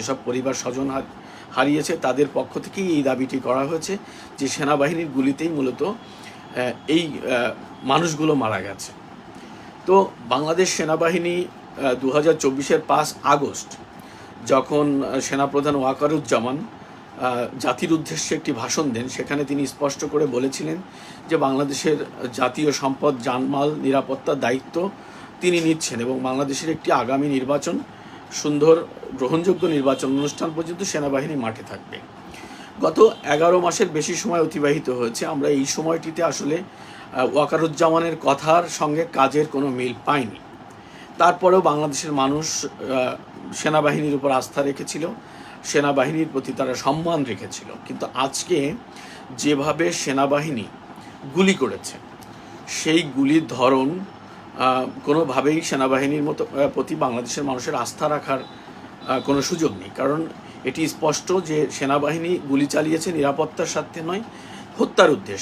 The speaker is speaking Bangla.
যেসব পরিবার স্বজন হারিয়েছে তাদের পক্ষ থেকেই এই দাবিটি করা হয়েছে যে সেনাবাহিনীর গুলিতেই মূলত এই মানুষগুলো মারা গেছে। তো বাংলাদেশ সেনাবাহিনী 2024-এর 5 আগস্ট যখন সেনাপ্রধান ওয়াকারুজ্জামান জাতির উদ্দেশ্যে একটি ভাষণ দেন, সেখানে তিনি স্পষ্ট করে বলেছিলেন যে বাংলাদেশের জাতীয় সম্পদ জানমাল নিরাপত্তার দায়িত্ব তিনি নিচ্ছেন এবং বাংলাদেশের একটি আগামী নির্বাচন, সুন্দর গ্রহণযোগ্য নির্বাচন অনুষ্ঠান পর্যন্ত সেনাবাহিনী মাঠে থাকবে। গত 11 মাসের বেশি সময় অতিবাহিত হয়েছে। আমরা এই সময়টিতে আসলে ওয়াকারুজ্জামানের কথার সঙ্গে কাজের কোনো মিল পাইনি। তারপরেও বাংলাদেশের মানুষ সেনাবাহিনীর উপর আস্থা রেখেছিল, সেনাবাহিনীর প্রতি তারা সম্মান রেখেছিল। কিন্তু আজকে যেভাবে সেনাবাহিনী গুলি করেছে, সেই গুলির ধরন কোনোভাবেই সেনাবাহিনীর প্রতি বাংলাদেশের মানুষের আস্থা রাখার কোনো সুযোগ নেই। কারণ এটি স্পষ্ট যে সেনাবাহিনী গুলি চালিয়েছে নিরাপত্তার স্বার্থে নয়, হত্যার উদ্দেশ্যে।